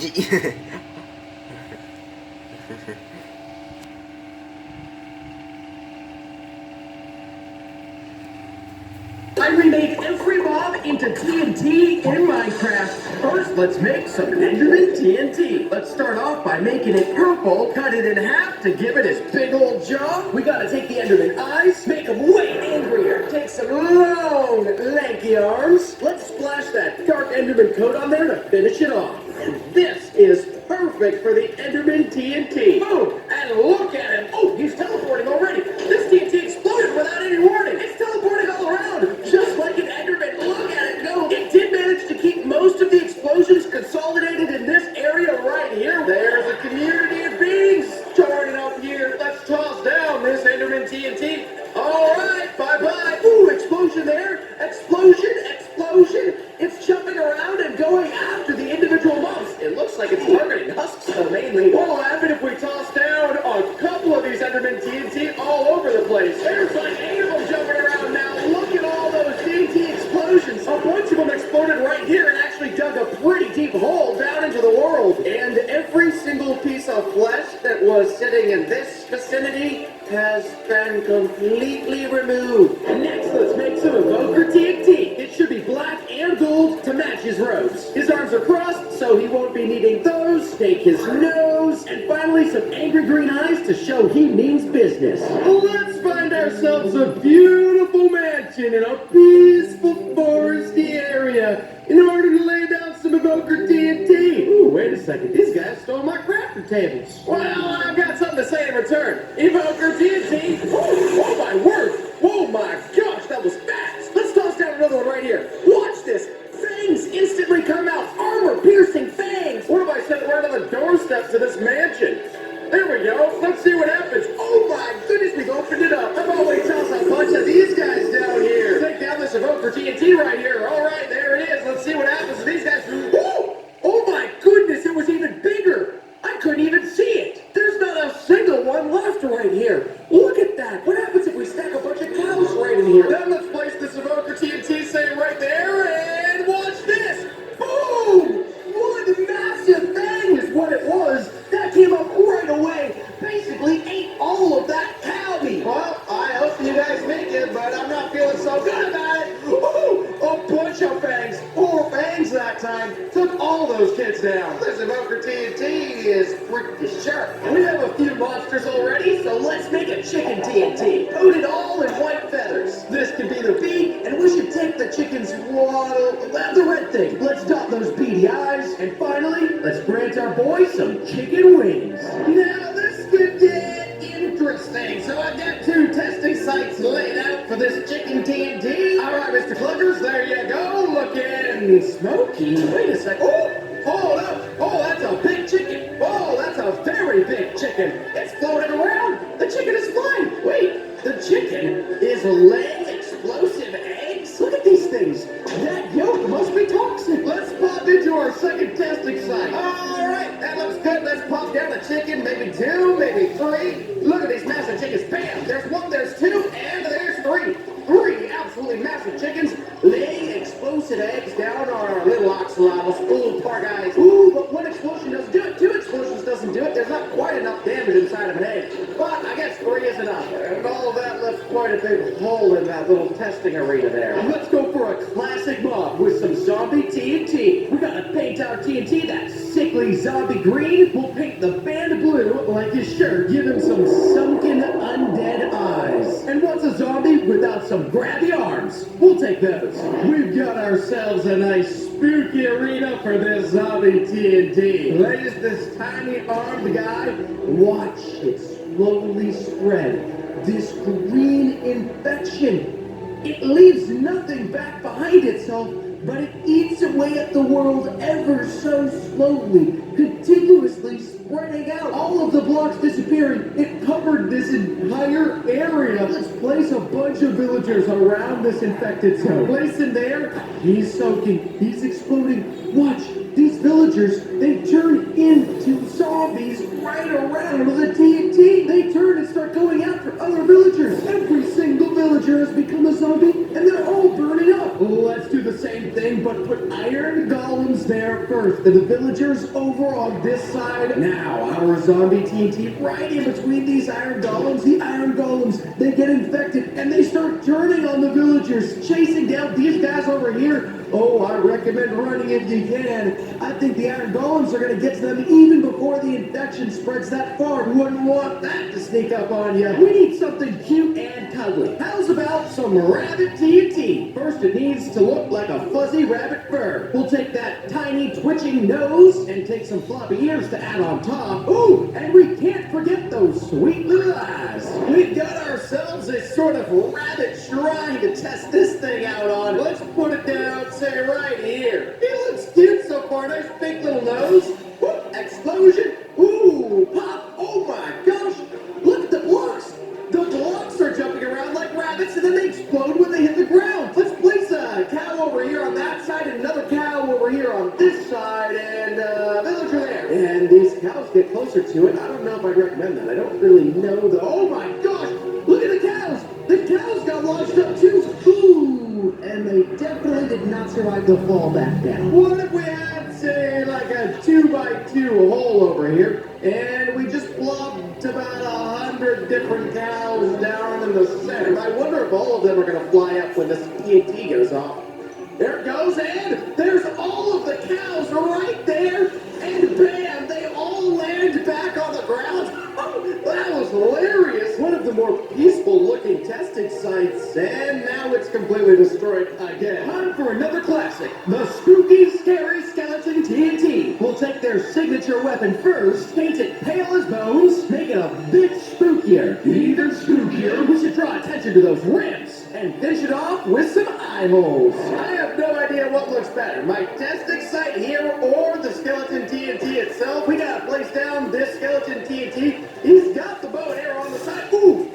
I remade every mob into TNT in Minecraft. First, let's make some Enderman TNT. Let's start off by making it purple, cut it in half to give it his big old jaw. We gotta take the Enderman eyes, make them way angrier. Take some long, lanky arms. Let's splash that dark Enderman coat on there to finish it off. And this is perfect for the Enderman TNT. Boom! And look at him. Oh, he's teleporting already. This TNT exploded without any warning. It's teleporting all around, just like an Enderman. Look at it go. It did manage to keep most of the explosions consolidated in this area right here. There's a community of beings starting up here. Let's toss down this Enderman TNT. All right, bye-bye. Ooh, explosion there. Explosion, explosion. It's jumping around and going after the individual mobs. It looks like it's targeting husks, though, mainly. What will happen if we toss down a couple of these Enderman TNT all over the place? There's like 8 of them jumping around now. Look at all those TNT explosions. A bunch of them exploded right here and actually dug a pretty deep hole down into the world. And every single piece of flesh that was sitting in this vicinity has been completely removed. Next, let's make some Evoker TNT. It should be black and gold to match his robes. His arms are crossed, so he won't be needing those. Take his nose, and finally some angry green eyes to show he means business. Let's find ourselves a beautiful mansion in a peaceful foresty area in order to lay down some Evoker TNT. Ooh, wait a second. These guys stole my crafting tables. Well, I've got something to say in return. Evoker TNT. Oh my word. Oh my gosh, that was fast. Let's toss down another one right here. Watch this. Fangs instantly come out. Armor-piercing fangs. What if I set it right on the doorsteps of this mansion? There we go. Let's see what happens. Oh my goodness, we've opened it up. How about we toss a bunch of these guys down here? Take down this Evoker TNT right here. All right, there it is. Let's see what happens to these guys. Woo! Oh my goodness, it was even bigger. I couldn't even see it. There's not a single one left right here. Look at that. What happens if we stack a bunch of cows right in here? Then let's place this Evoker TNT say right there and watch this. Boom! One massive thing is what it was. That came up right away. Basically ate all of that cow meat. Well, I hope you guys make it, but I'm not feeling so good about it. Ooh, a bunch of fangs. 4 fangs that time. Took all those kids down. This Evoker TNT is pretty sharp. We have a few monsters already, so let's make a chicken TNT. Coat it all in white feathers. This can be the beak, and we should take the chicken's waddle, the red thing. Let's dot those beady eyes, and finally, let's grant our boy some chicken wings. Now this could get interesting. So I've got 2 testing sites laid out for this chicken TNT. All right, Mr. Cluckers, there you go. Looking smoky. Wait a sec. Oh, hold up. Oh, that's a big chicken. Oh, that's a very big chicken. It's floating around. The chicken is flying. Wait, the chicken is laying explosive eggs? Look at these things. That yolk must be toxic. Let's pop into our second testing site. All right, that looks good. Let's pop down the chicken. Maybe 2, maybe 3. Look at these massive chickens. Bam! There's 1, there's 2, and there's 3. 3 absolutely massive chickens laying explosive eggs down on our little oxalotls. Ooh, poor guys. Ooh, but 1 explosion doesn't do it. 2 explosions doesn't do it. There's not quite enough damage inside of an egg. But I guess 3 is enough. And all of that left quite a big hole in that little testing arena there. Let's go for a classic mob with some zombie TNT. We gotta paint our TNT that sickly zombie green. We'll paint the band blue like his shirt. Give him some sunken undead eyes. And what's a zombie without some grabby arms? We'll take those. We've got ourselves a nice spooky arena for this zombie TNT. Place this tiny armed guy. Watch it slowly spread. This green infection. It leaves nothing back behind itself, but it eats away at the world ever so slowly, continuously spreading out. All of the blocks disappearing. It covered this entire area. Let's place a bunch of villagers around this infected zone. Place him there. He's soaking. He's exploding. Watch. These villagers, they turn into zombies right around the TNT. They turn and start going after other villagers. Every single villager has become a zombie, and they're all burning up. Let's do the same thing anything but put iron golems there first, and the villagers over on this side. Now, our zombie TNT right in between these iron golems. The iron golems, they get infected, and they start turning on the villagers, chasing down these guys over here. Oh, I recommend running if you can. I think the iron golems are going to get to them even before the infection spreads that far. Wouldn't want that to sneak up on you. We need something cute and cuddly. How's about some rabbit TNT? First, it needs to look like a fuzzy rabbit fur. We'll take that tiny twitching nose and take some floppy ears to add on top. Ooh, and we can't forget those sweet little eyes. We've got ourselves a sort of rabbit shrine to test this thing out on. Let's put it down, say right here. He looks cute so far. Nice big little nose. Whoop, explosion. Ooh, pop. Oh my gosh. Look at the blocks. The blocks are jumping around like rabbits, and then they explode when they hit the ground. Let's place a cow over here on that side and another cow over here on this side, and a villager there. And these cows get closer to it. I don't know if I'd recommend that. I don't really know the... Oh my gosh! Look at the cows! The cows got launched up too! Ooh! And they definitely did not survive the fall back down. What if we had, say, like a 2x2 hole over here, and we just plopped about 100 different cows down in the center? I wonder if all of them are going to fly up when this TNT goes off. There it goes, and there's all of the cows right there, and bam, they all land back on the ground. Oh, that was hilarious. One of the more peaceful-looking testing sites, and now it's completely destroyed again. Time for another classic, the spooky, scary skeleton TNT. We'll take their signature weapon first, paint it pale as bones, make it a bit spookier. Even spookier, we should draw attention to those ribs, and finish it off with some eye holes. I have no idea what looks better, my testing site here or the skeleton TNT itself. We gotta place down this skeleton TNT. He's got the bow and arrow on the side. Ooh!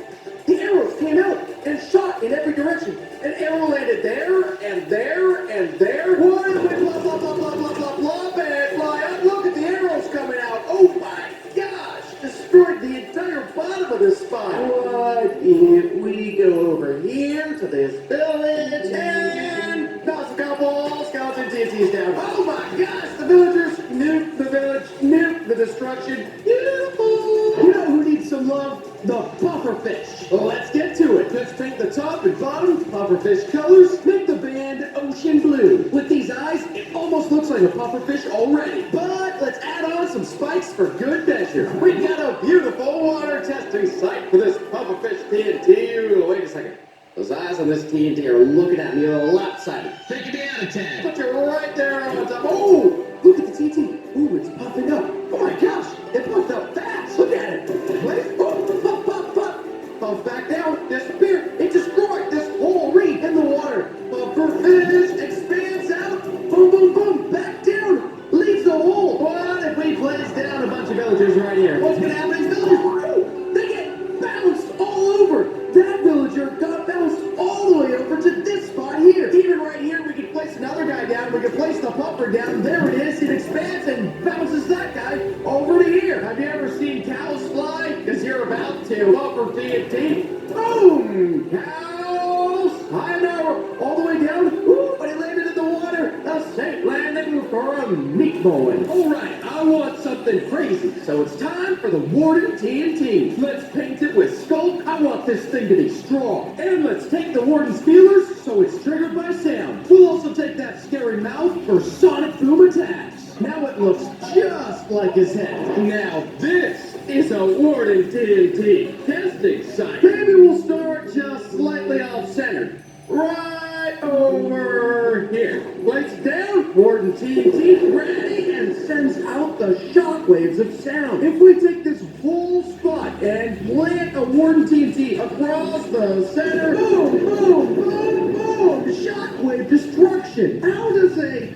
The arrows came out and shot in every direction. An arrow landed there, and there, and there. What if we plop, plop, plop, plop, plop, plop, plop, and fly up? Look at the arrows coming out. Oh my gosh! Destroyed the entire bottom of this spot. What if we go over here to this village and toss a couple skeleton TNTs down? Oh my gosh! The villagers nuke the village, nuke the destruction. Beautiful! You know who needs some love? The pufferfish. Well, let's get to it. Let's paint the top and bottom pufferfish colors. Make the band ocean blue. With these eyes, it almost looks like a pufferfish already. But let's add on some spikes for good measure. We've got a beautiful water testing site for this pufferfish TNT. Wait a second. Those eyes on this TNT are looking at me a little lopsided. Take it down a tad. But you're right there on top. Oh! Look at the TNT. Ooh, it's puffing up. Oh my gosh! It puffed up fast. Look at it. Wait. Oh, pop, pop, pop. Puff back down. Disappear. It destroyed this whole reef in the water. Pufferfish expands out. Boom, boom, boom. Back down. Leaves the hole. What if we place down a bunch of villagers right here? What's going to happen is villagers, woo, they get bounced all over. That villager got bounced all the way over to this spot here. Even right here, we can place another guy down. We can place the puffer down. There it is. It expands and bounces that guy over to here. Have you ever seen cows fly? Because you're about to. Puffer TNT. Boom! Cows! High now, all the way down. Woo! But he landed in the water. A safe landing for a meat boy. All right, I want something crazy. So it's time for the Warden TNT. Let's paint it with sculpt. I want this thing to be strong. And let's take the Warden's feelers so it's triggered by sound. We'll also take that scary mouth for sonic boom attacks. Now it looks just like his head. Now this is a Warden TNT testing site. Maybe we'll start just slightly off-centered. Right over here. Place down, Warden TNT ready, and sends out the shockwaves of sound. If we take this whole spot and plant a Warden TNT across the center, boom, boom, boom, boom, shockwave destruction. How does a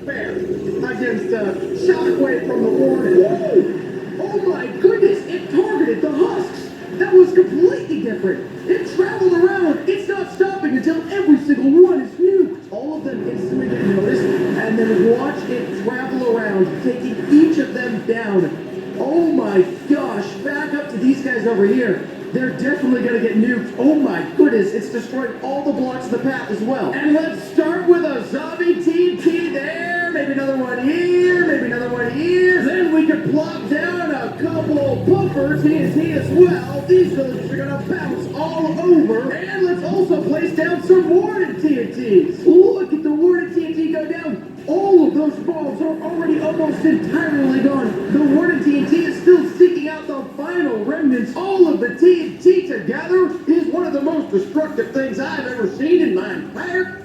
fare against a shockwave from the Warden? Woo! Oh my goodness, it targeted the husks. That was completely different. It traveled around. It's not stopping until every single one is nuked. All of them instantly get noticed, and then watch it travel around, taking each of them down. Oh my gosh, back up to these guys over here. They're definitely gonna get nuked. Oh my goodness, it's destroyed all the blocks of the path as well. And let's start with a zombie TNT there. Maybe another one here, maybe another one here. Then we can plop down a couple bumpers TNT as well. These villagers are gonna bounce all over. And let's also place down some warning TNTs. Look at the warning TNT go down. All of those bombs are already almost entirely gone. The warning TNT is still seeking out the final remnants. All of the TNT together is one of the most destructive things I've ever seen in my entire